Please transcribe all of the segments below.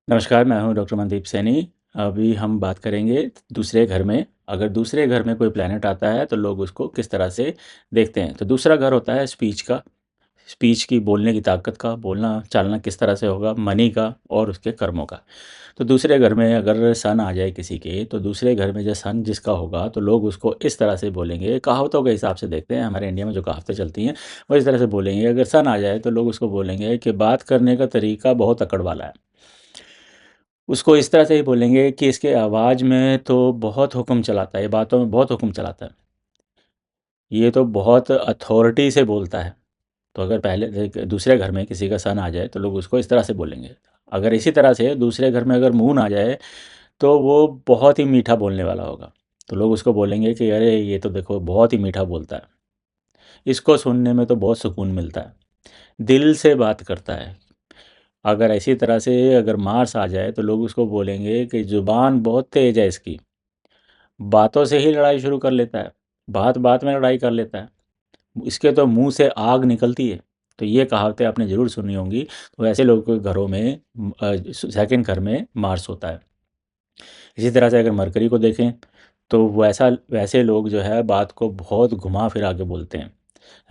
नमस्कार, मैं हूँ डॉक्टर मनदीप सैनी। अभी हम बात करेंगे दूसरे घर में, अगर दूसरे घर में कोई प्लैनेट आता है तो लोग उसको किस तरह से देखते हैं। तो दूसरा घर होता है स्पीच का, स्पीच की बोलने की ताकत का, बोलना-चालना किस तरह से होगा, मनी का और उसके कर्मों का। तो दूसरे घर में अगर सन आ जाए किसी के, तो दूसरे घर में जो सन जिसका होगा तो लोग उसको इस तरह से बोलेंगे, कहावतों के हिसाब से देखते हैं, हमारे इंडिया में जो कहावतें चलती हैं, वो इस तरह से बोलेंगे। अगर सन आ जाए तो लोग उसको बोलेंगे कि बात करने का तरीका बहुत अकड़ वाला है। उसको इस तरह से ही बोलेंगे कि इसके आवाज़ में तो बहुत हुक्म चलाता है, ये बातों में बहुत हुक्म चलाता है। ये तो बहुत अथॉरिटी से बोलता है। तो अगर पहले एक दूसरे घर में किसी का सन आ जाए तो लोग उसको इस तरह से बोलेंगे। अगर इसी तरह से दूसरे घर में अगर मून आ जाए तो वो बहुत ही मीठा बोलने वाला होगा। तो लोग उसको बोलेंगे कि अरे ये तो देखो बहुत ही मीठा बोलता है। इसको सुनने में तो बहुत सुकून मिलता है। दिल से बात करता है। अगर इसी तरह से अगर मार्स आ जाए तो लोग उसको बोलेंगे कि ज़ुबान बहुत तेज़ है इसकी। बातों से ही लड़ाई शुरू कर लेता है, बात-बात में लड़ाई कर लेता है। इसके तो मुँह से आग निकलती है। तो ये कहावतें आपने ज़रूर सुनी होंगी। तो ऐसे लोगों के घरों में सेकंड घर में मार्स होता है। इसी तरह से अगर मरकरी को देखें तो वैसे लोग जो है बात को बहुत घुमा-फिरा के बोलते हैं।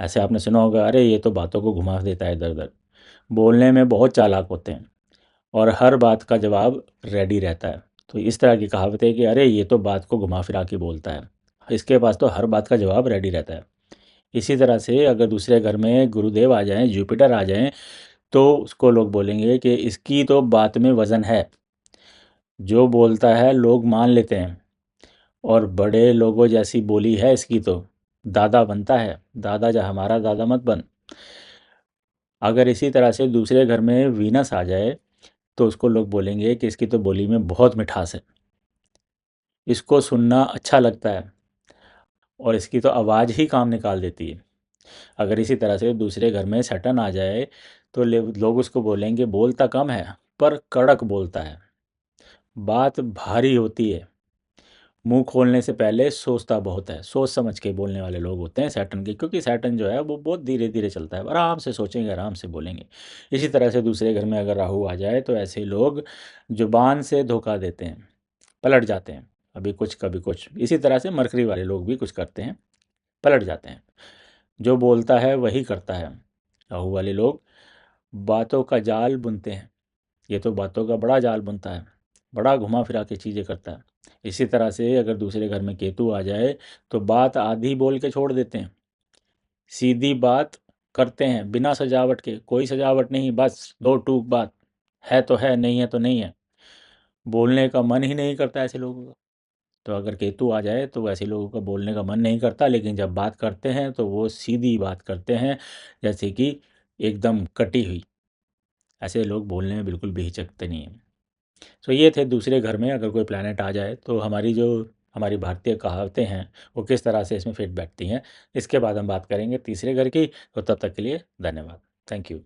ऐसे आपने सुना होगा, अरे ये तो बातों को घुमा देता है इधर-उधर। बोलने में बहुत चालाक होते हैं और हर बात का जवाब रेडी रहता है। तो इस तरह की कहावत है कि अरे ये तो बात को घुमा-फिरा के बोलता है। इसके पास तो हर बात का जवाब रेडी रहता है। इसी तरह से अगर दूसरे घर में गुरुदेव आ जाएँ, जुपिटर आ जाएँ, तो उसको लोग बोलेंगे कि इसकी तो बात में वज़न है। जो बोलता है लोग मान लेते हैं और बड़े लोगों जैसी बोली है इसकी तो। दादा बनता है, दादा जा हमारा दादा मत बन। अगर इसी तरह से दूसरे घर में वीनस आ जाए, तो उसको लोग बोलेंगे कि इसकी तो बोली में बहुत मिठास है। इसको सुनना अच्छा लगता है और इसकी तो आवाज़ ही काम निकाल देती है। अगर इसी तरह से दूसरे घर में सैटर्न आ जाए तो लोग उसको बोलेंगे बोलता कम है पर कड़क बोलता है, बात भारी होती है, मुंह खोलने से पहले सोचता बहुत है। सोच समझ के बोलने वाले लोग होते हैं सैटर्न के, क्योंकि सैटर्न जो है वो बहुत धीरे धीरे चलता है, आराम से सोचेंगे, आराम से बोलेंगे। इसी तरह से दूसरे घर में अगर राहु आ जाए तो ऐसे लोग जुबान से धोखा देते हैं, पलट जाते हैं, अभी कुछ कभी कुछ। इसी तरह से मरकरी वाले लोग भी कुछ करते हैं, पलट जाते हैं। जो बोलता है वही करता है। राहु वाले लोग बातों का जाल बुनते हैं। ये तो बातों का बड़ा जाल बुनता है, बड़ा घुमा फिरा के चीज़ें करता है। इसी तरह से अगर दूसरे घर में केतु आ जाए तो बात आधी बोल के छोड़ देते हैं, सीधी बात करते हैं बिना सजावट के, कोई सजावट नहीं, बस दो टूक बात, है तो है, नहीं है तो नहीं है। बोलने का मन ही नहीं करता ऐसे लोगों का। तो अगर केतु आ जाए तो ऐसे लोगों का बोलने का मन नहीं करता, लेकिन जब बात करते हैं तो वो सीधी बात करते हैं, जैसे कि एकदम कटी हुई। ऐसे लोग बोलने में बिल्कुल भी हिचकते नहीं हैं। सो ये थे दूसरे घर में अगर कोई प्लैनेट आ जाए तो हमारी भारतीय कहावतें हैं वो किस तरह से इसमें फिट बैठती हैं। इसके बाद हम बात करेंगे तीसरे घर की। तो तब तक के लिए धन्यवाद। Thank you.